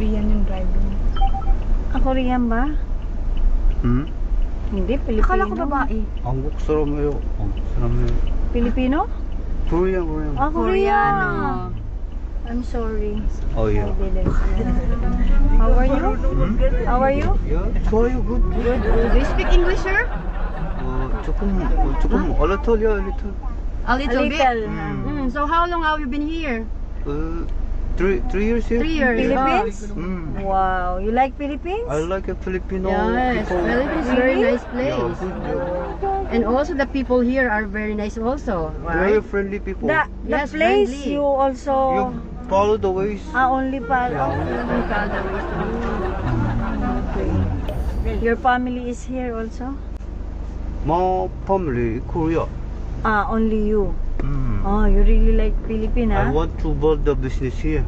Korean yung driving. Korean ba? Hindi, Pilipino. Akala ko babae. 한국 사람이에요. 한국 사람이에요. Pilipino? Korean, Korean. Korean. I'm sorry. Oh, yeah. I didn't know. How are you? How are you? Yeah, 좋아요, good. Good. Do you speak English, sir? 조금, a little, yeah, a little. A little bit. So how long have you been here? 3 years here. 3 years. Philippines? Mm. Wow. You like Philippines? I like a Filipino Yes, people. Philippines is very nice Yeah, place. good, yeah. And also the people here are very nice also. Very Right? friendly people. The Yes, place friendly. you also... You follow the ways. Only para. Your family is here also? My family, Korea. Only you. Mm. Oh, you really like Philippines, I huh? want to build the business here.